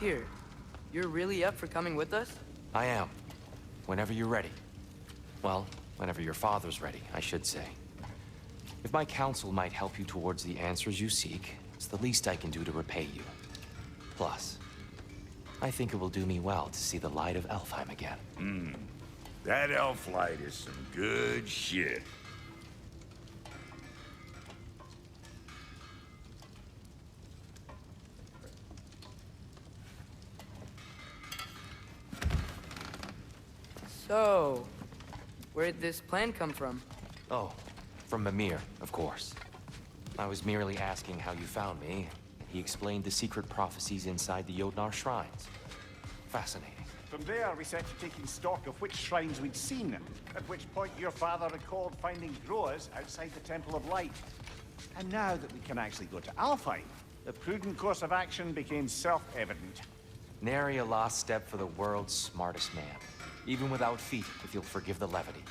Tyr, you're really up for coming with us? I am. Whenever you're ready. Well, whenever your father's ready, I should say. If my counsel might help you towards the answers you seek, it's the least I can do to repay you. Plus, I think it will do me well to see the light of Elfheim again. That elf light is some good shit. So, where'd this plan come from? Oh, from Mimir, of course. I was merely asking how you found me. He explained the secret prophecies inside the Jotnar shrines. Fascinating. From there, we set to taking stock of which shrines we'd seen, at which point your father recalled finding growers outside the Temple of Light. And now that we can actually go to Alfheim, the prudent course of action became self-evident. Nary a lost step for the world's smartest man. Even without feet, if you'll forgive the levity.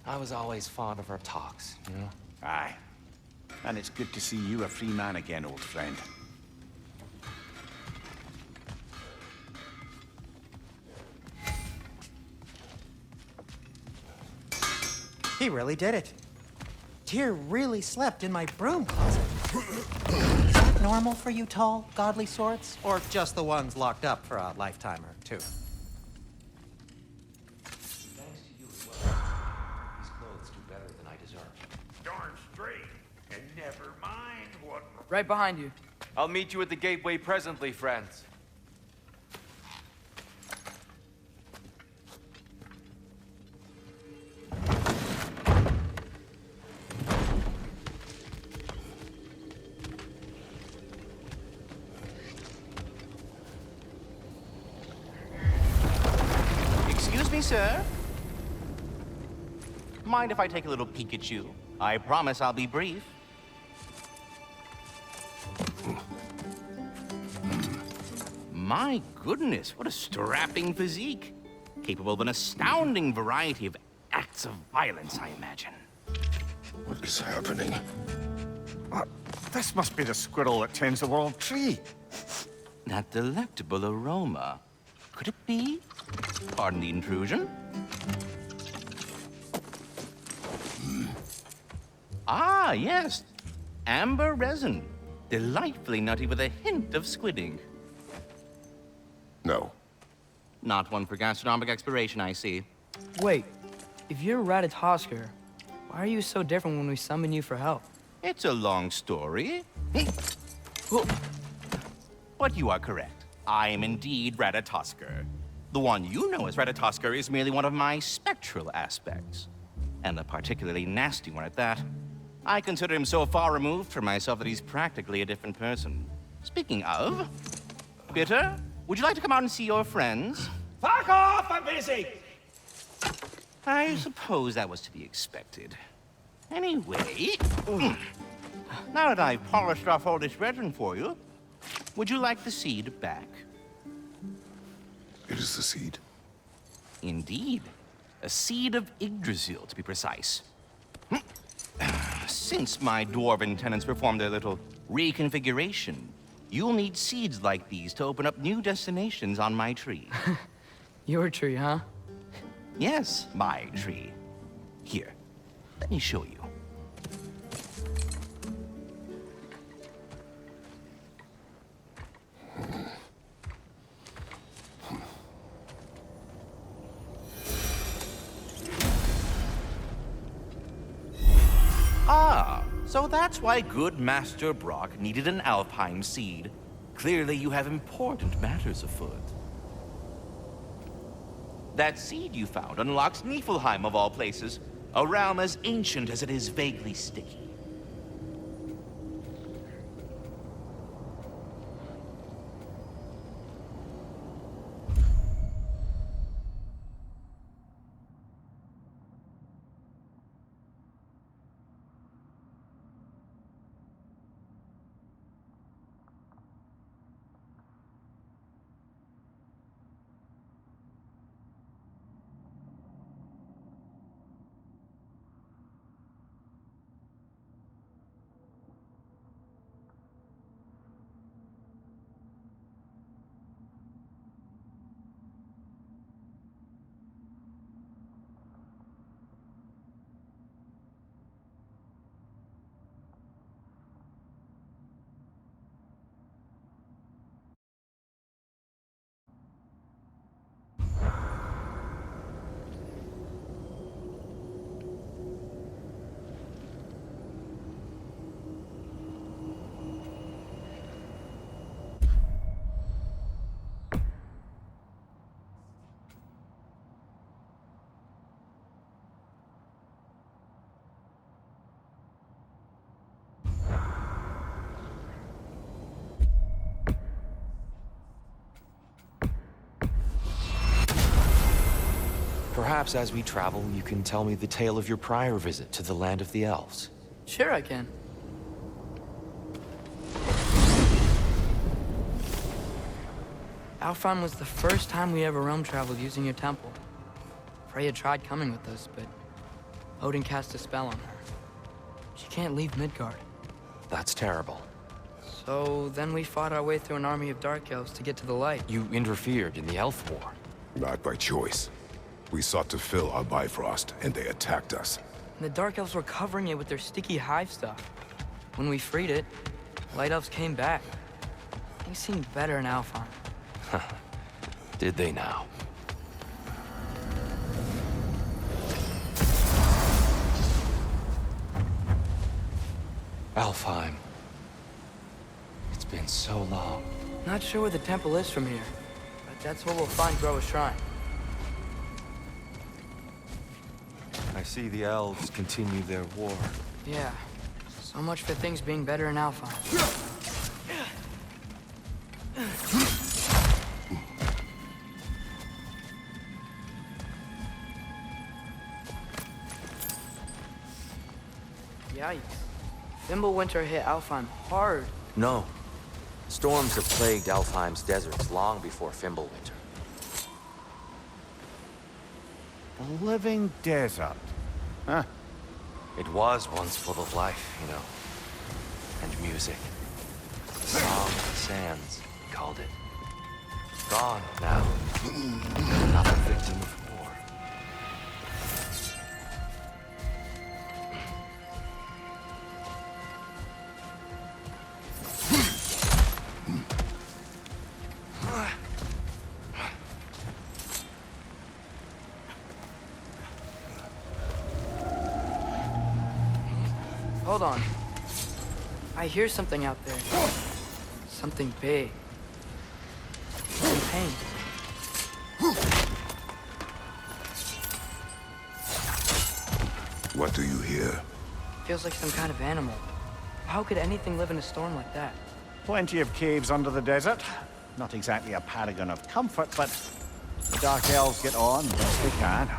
I was always fond of our talks, you know? Aye. And it's good to see you a free man again, old friend. He really did it. Tyr really slept in my broom closet. Is it normal for you tall, godly sorts? Or just the ones locked up for a lifetime or two? Thanks to you as well. These clothes do better than I deserve. Darn straight. And never mind what... Right behind you. I'll meet you at the gateway presently, friends. Excuse me, sir? Mind if I take a little peek at you? I promise I'll be brief. My goodness, what a strapping physique. Capable of an astounding variety of acts of violence, I imagine. What is happening? This must be the squirrel that tends the world tree. That delectable aroma. Could it be? Pardon the intrusion. Ah, yes. Amber resin. Delightfully nutty with a hint of squid ink. No. Not one for gastronomic exploration, I see. Wait, if you're Ratatoskr, why are you so different when we summon you for help? It's a long story. But you are correct. I am indeed Ratatoskr. The one you know as Ratatoskr is merely one of my spectral aspects. And a particularly nasty one at that. I consider him so far removed from myself that he's practically a different person. Speaking of, Bitter, would you like to come out and see your friends? Fuck off! I'm busy! I suppose that was to be expected. Anyway, now that I've polished off all this resin for you, would you like the seed back? It is the seed. Indeed. A seed of Yggdrasil, to be precise. Since my dwarven tenants performed their little reconfiguration, you'll need seeds like these to open up new destinations on my tree. Your tree, huh? Yes, my tree. Here, let me show you. Ah, so that's why good Master Brock needed an Alpine seed. Clearly you have important matters afoot. That seed you found unlocks Niflheim of all places, a realm as ancient as it is vaguely sticky. Perhaps as we travel, you can tell me the tale of your prior visit to the land of the elves. Sure, I can. Alfheim was the first time we ever realm traveled using your temple. Freya tried coming with us, but Odin cast a spell on her. She can't leave Midgard. That's terrible. So then we fought our way through an army of dark elves to get to the light. You interfered in the Elf War. Not by choice. We sought to fill our Bifrost, and they attacked us. And the dark elves were covering it with their sticky hive stuff. When we freed it, light elves came back. Things seemed better in Alfheim. Did they now? Alfheim. It's been so long. Not sure where the temple is from here, but that's where we'll find Groa's shrine. I see the elves continue their war. Yeah, so much for things being better in Alfheim. Yikes. Fimbulwinter hit Alfheim hard. No. Storms have plagued Alfheim's deserts long before Fimbulwinter. The living desert. Huh? It was once full of life, you know. And music. The Song of the Sands, we called it. Gone now. Another victim of war. Hold on. I hear something out there. Something big. Some pain. What do you hear? Feels like some kind of animal. How could anything live in a storm like that? Plenty of caves under the desert. Not exactly a paragon of comfort, but the Dark Elves get on best they can.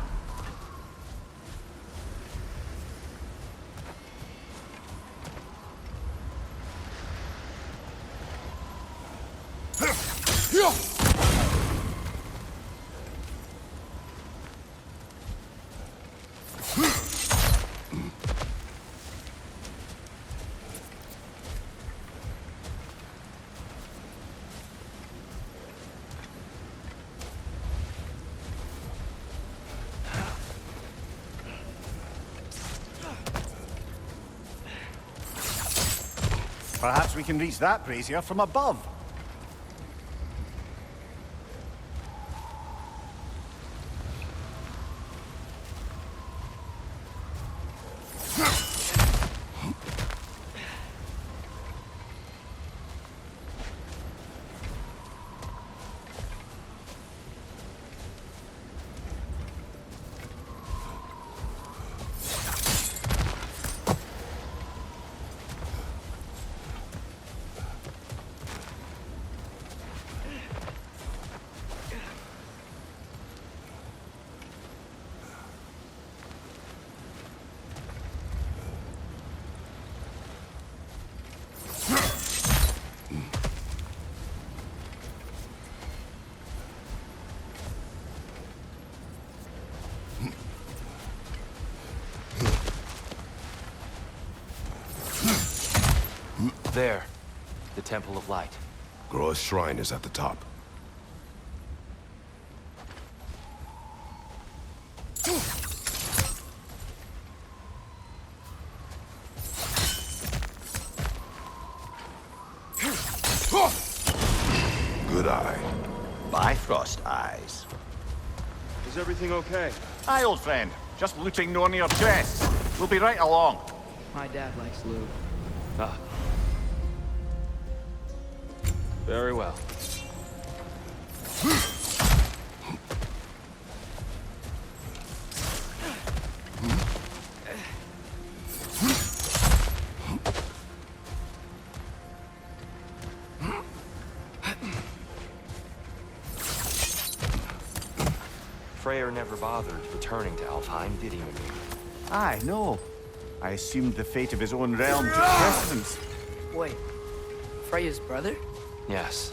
Perhaps we can reach that brazier from above. There. The Temple of Light. Groa's shrine is at the top. Good eye. Bifrost eyes. Is everything okay? Aye, old friend. Just looting no near chests. We'll be right along. My dad likes lube. Ah. Very well. Freyr never bothered returning to Alfheim, did he, Mimir? Aye, no. I assumed the fate of his own realm took precedence. Wait, Freya's brother? Yes.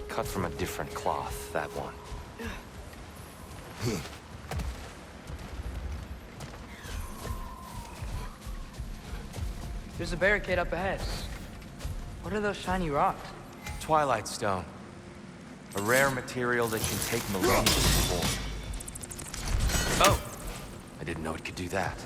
Cut from a different cloth, that one. There's a barricade up ahead. What are those shiny rocks? Twilight Stone. A rare material that can take millennia to form. Oh! I didn't know it could do that.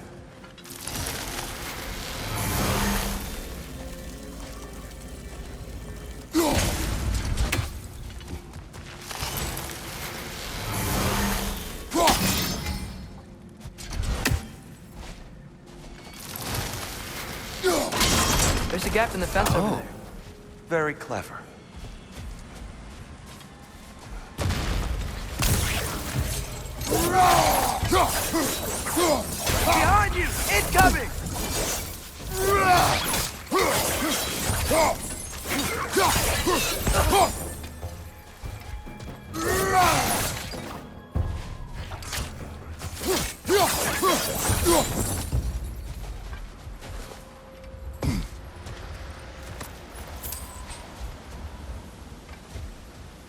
There's a gap in the fence over there. Very clever. Behind you! Incoming!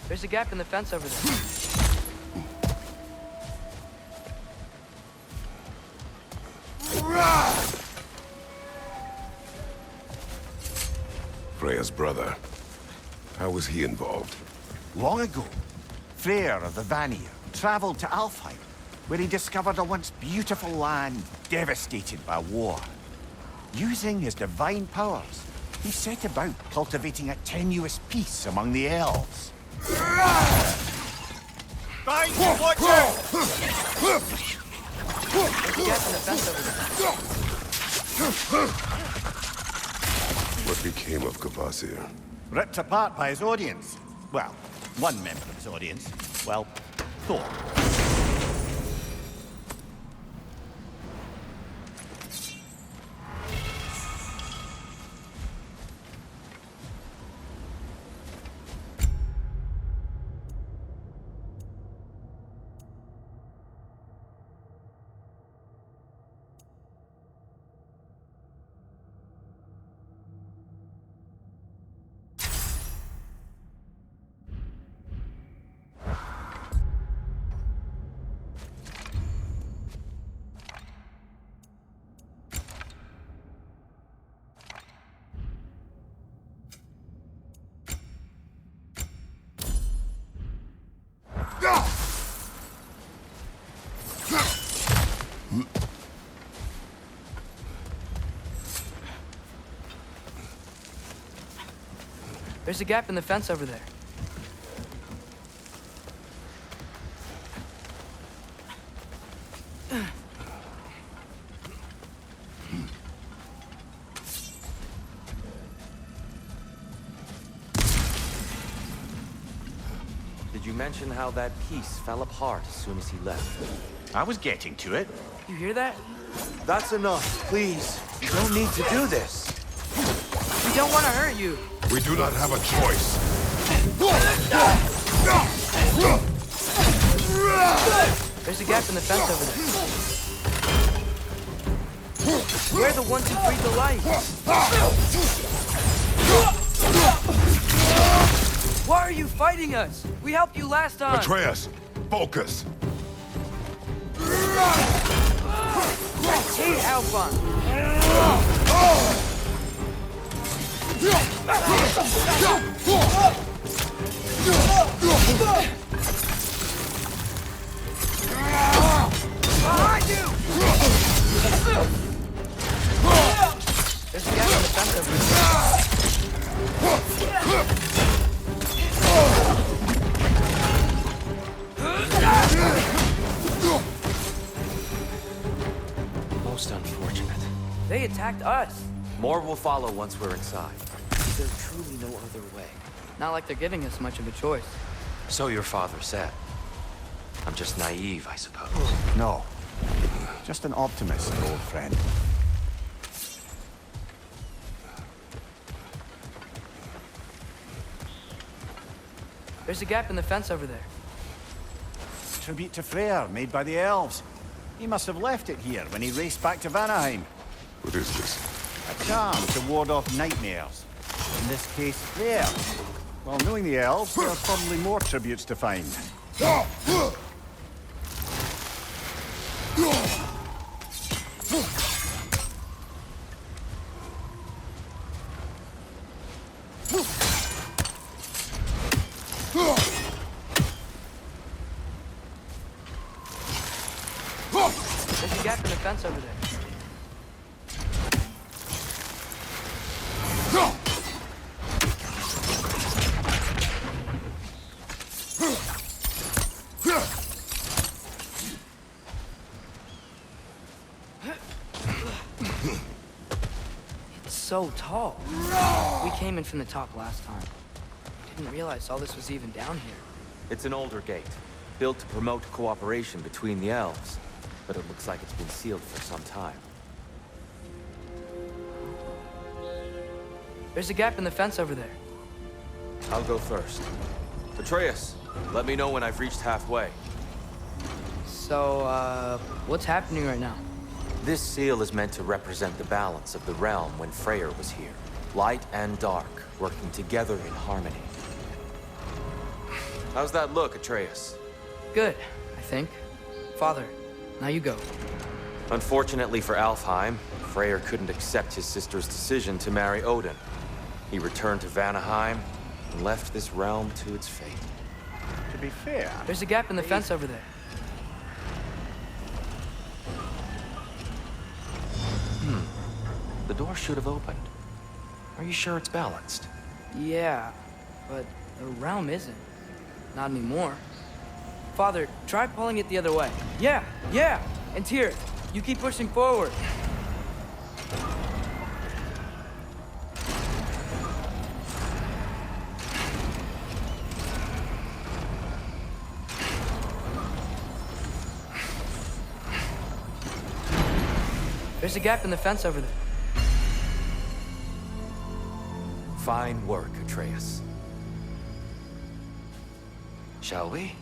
There's a gap in the fence over there. Freya's brother. How was he involved? Long ago, Freyr of the Vanir traveled to Alfheim, where he discovered a once beautiful land devastated by war. Using his divine powers, he set about cultivating a tenuous peace among the elves. Find you, Watcher! There's a gap in the fence over there. What became of Kvasir? Ripped apart by his audience. Well, one member of his audience. Well, Thor. There's a gap in the fence over there. Did you mention how that piece fell apart as soon as he left? I was getting to it. You hear that? That's enough, please. You don't need to do this. We don't want to hurt you. We do not have a choice. There's a gap in the fence over there. We're the ones who breathe the light. Why are you fighting us? We helped you last time. Atreus, focus. I hate Alpha. Behind you! There's a gap in the fence over there. Most unfortunate. They attacked us. More will follow once we're inside. There's truly no other way. Not like they're giving us much of a choice. So your father said. I'm just naive, I suppose. No. Just an optimist, old friend. There's a gap in the fence over there. tribute to Freyr made by the elves. He must have left it here when he raced back to Vanaheim. What is this? A charm to ward off nightmares. In this case, Freyr. Well, knowing the elves, there are probably more tributes to find. There's a gap in the fence over there. It's so tall. We came in from the top last time. Didn't realize all this was even down here. It's an older gate, built to promote cooperation between the elves. But it looks like it's been sealed for some time. There's a gap in the fence over there. I'll go first. Atreus, let me know when I've reached halfway. So, what's happening right now? This seal is meant to represent the balance of the realm when Freyr was here. Light and dark, working together in harmony. How's that look, Atreus? Good, I think. Father, now you go. Unfortunately for Alfheim, Freyr couldn't accept his sister's decision to marry Odin. He returned to Vanaheim and left this realm to its fate. To be fair, There's a gap in the fence over there. The door should have opened. Are you sure it's balanced? Yeah, but the realm isn't. Not anymore. Father, try pulling it the other way. Yeah! And Tyr, you keep pushing forward. There's a gap in the fence over there. Fine work, Atreus. Shall we?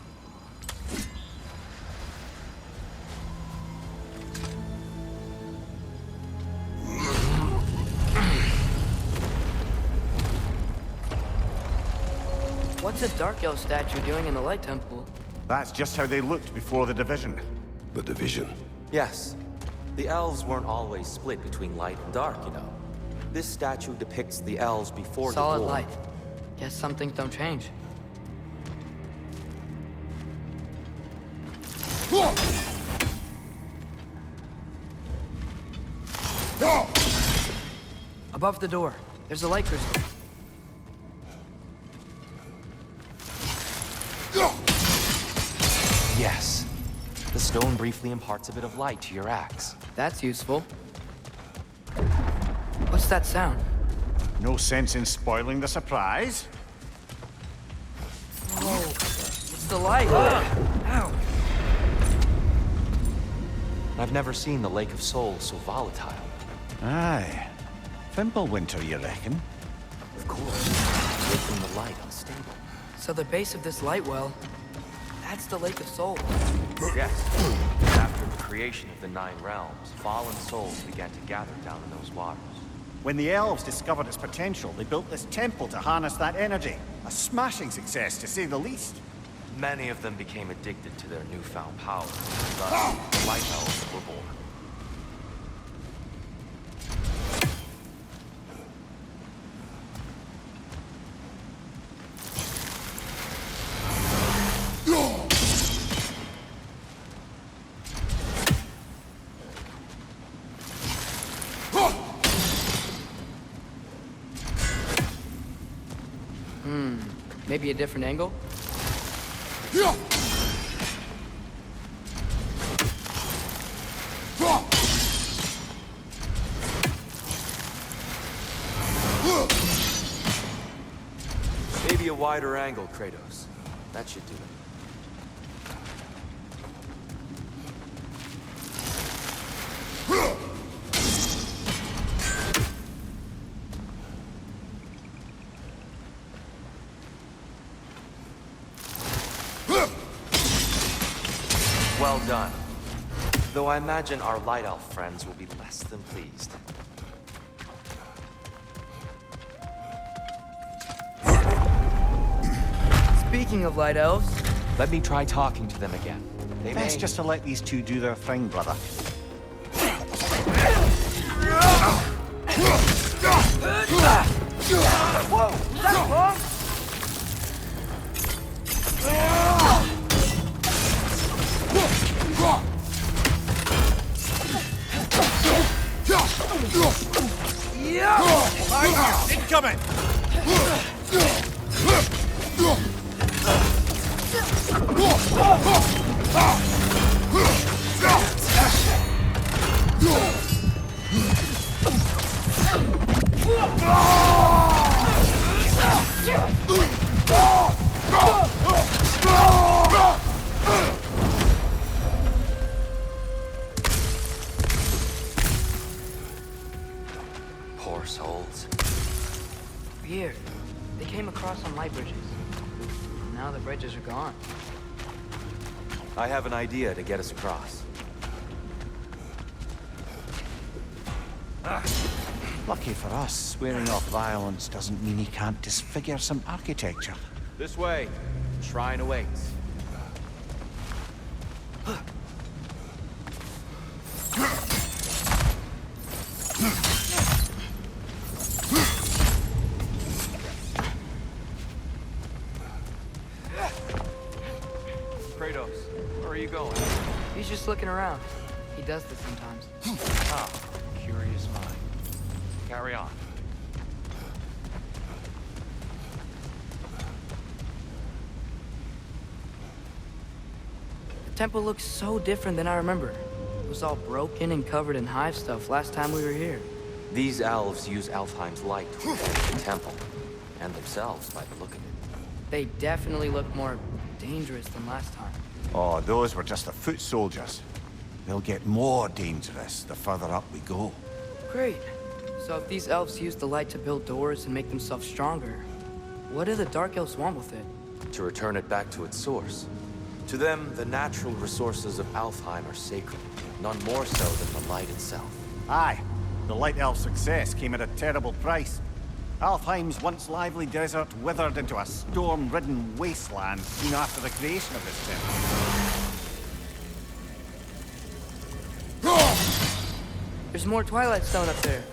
What's a Dark Elf statue doing in the Light Temple? that's just how they looked before the division. The division. Yes. The elves weren't always split between light and dark, you know. This statue depicts the elves before Solid the war. light. Guess some things don't change. Above the door, there's a light crystal. Yes. The stone briefly imparts a bit of light to your axe. That's useful. What's that sound? No sense in spoiling the surprise. Whoa, it's the light. Ow. I've never seen the Lake of Souls so volatile. Aye. Fimbulwinter, you reckon? Of course, making the light unstable. So the base of this light well, that's the Lake of Souls. Yes. After the creation of the Nine Realms, fallen souls began to gather down in those waters. When the elves discovered its potential, they built this temple to harness that energy. A smashing success, to say the least. Many of them became addicted to their newfound power. Thus, the Light Elves were born. Maybe a different angle? Maybe a wider angle, Kratos. That should do it. Well done. Though I imagine our Light Elf friends will be less than pleased. Speaking of light elves, Let me try talking to them again. They may... Best just to let these two do their thing, brother. whoa, is that wrong? Yeah! Incoming! Poor souls. Weird. They came across on light bridges. Now the bridges are gone. I have an idea to get us across. Lucky for us, swearing off violence doesn't mean he can't disfigure some architecture. This way. Shrine awaits. Kratos, where are you going? He's just looking around. He does this sometimes. Ah, curious mind. Carry on. The temple looks so different than I remember. It was all broken and covered in hive stuff last time we were here. These elves use Alfheim's light to protect the temple, and themselves by the look of it. They definitely look more dangerous than last time. Oh, those were just the foot soldiers. They'll get more dangerous the further up we go. Great. So if these elves use the light to build doors and make themselves stronger, what do the Dark Elves want with it? To return it back to its source. To them, the natural resources of Alfheim are sacred, none more so than the light itself. Aye, the Light Elf success came at a terrible price. Alfheim's once lively desert withered into a storm-ridden wasteland soon after the creation of this temple. There's more Twilight Stone up there.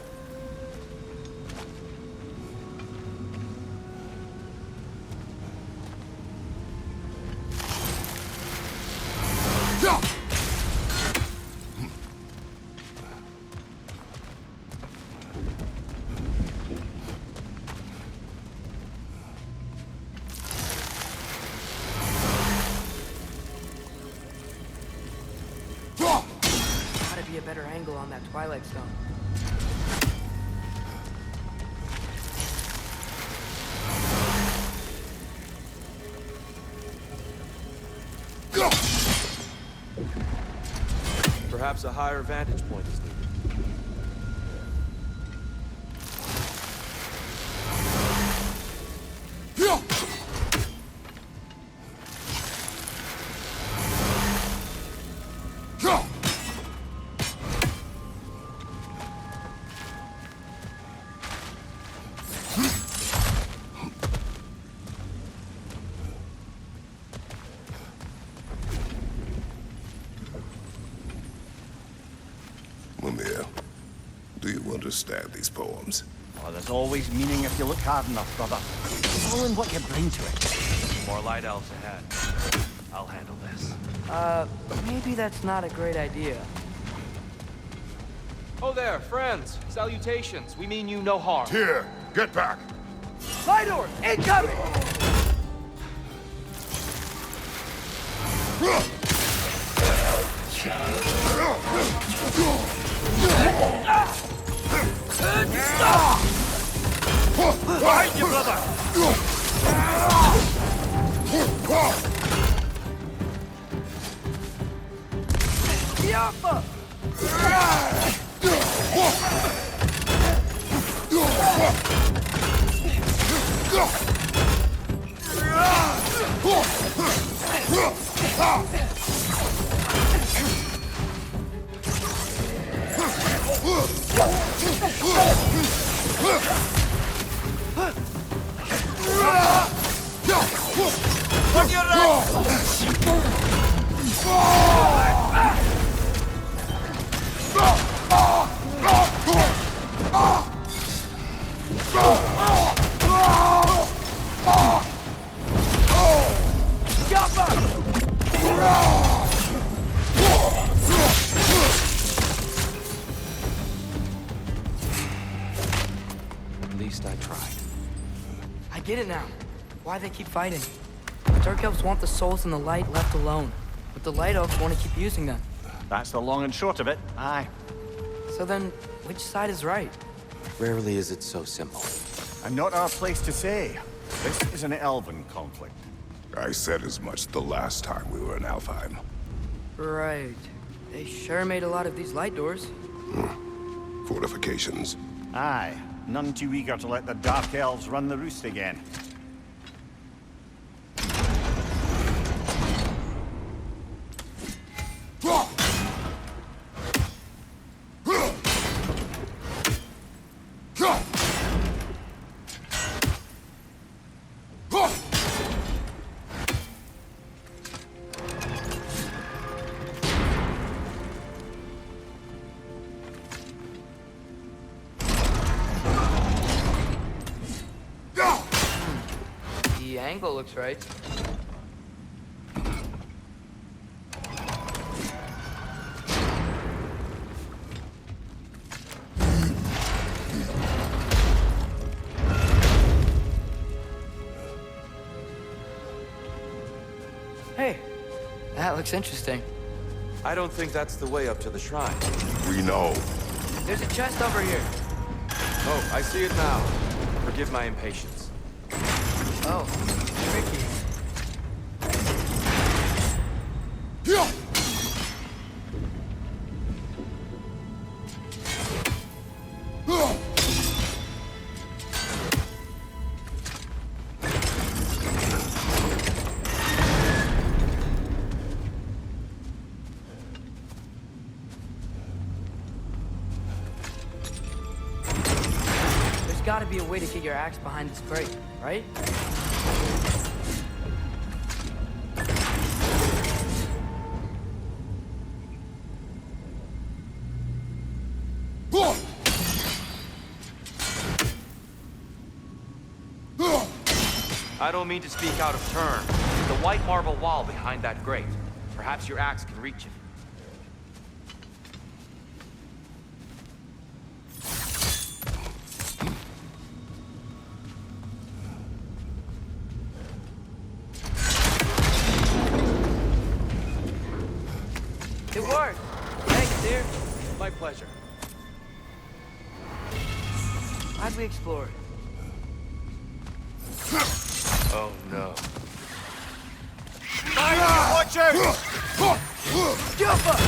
Gotta be a better angle on that Twilight Stone. Perhaps a higher vantage point is needed. Mimir, do you understand these poems? Oh, there's always meaning if you look hard enough, brother. It's all in what you bring to it. More light elves ahead. I'll handle this. Maybe that's not a great idea. Oh there, friends. Salutations. We mean you no harm. Here, get back! Light Orb, incoming! Behind you, brother! Yappa! At least I tried. I get it now. Why they keep fighting. The Dark Elves want the souls in the light left alone, but the Light Elves want to keep using them. That's the long and short of it. Aye. So then, which side is right? Rarely is it so simple. And not our place to say. This is an elven conflict. I said as much the last time we were in Alfheim. Right. They sure made a lot of these light doors. Fortifications. Aye. None too eager to let the Dark Elves run the roost again. The angle looks right. Hey, that looks interesting. I don't think that's the way up to the shrine. We know. There's a chest over here. Oh, I see it now. Forgive my impatience. Oh, tricky. There's gotta be a way to get your axe behind this crate, right? I don't mean to speak out of turn. The white marble wall behind that grate. Perhaps your axe can reach it. It worked. Thanks, dear. My pleasure. How'd we explore? Oh no. Watch out! Jump up!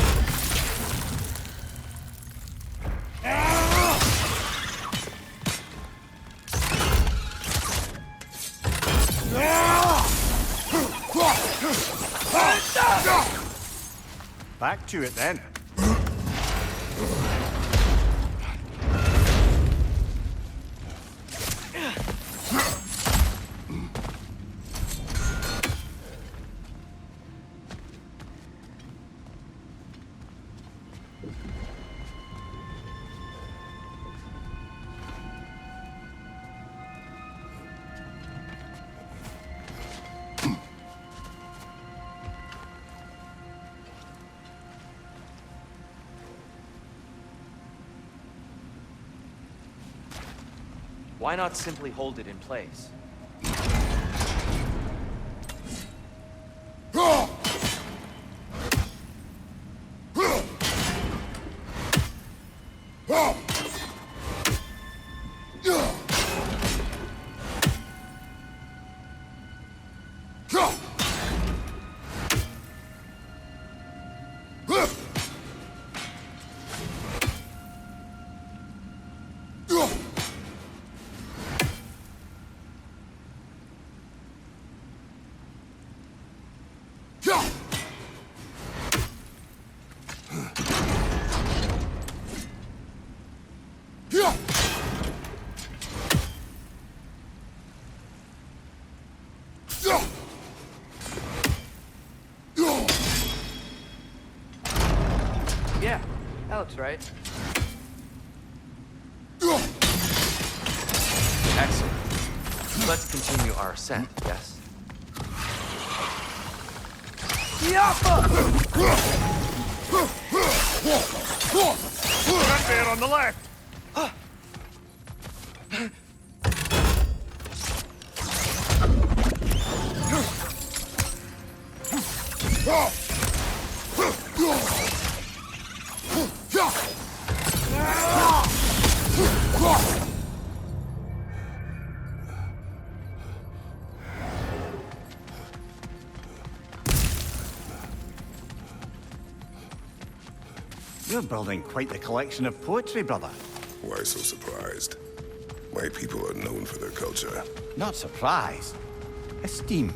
Back to it then. Why not simply hold it in place? Yeah, that looks right. Excellent. Let's continue our ascent, yes? Gunman on the left! You're building quite the collection of poetry, brother. Why so surprised? My people are known for their culture. Not surprised. Esteem.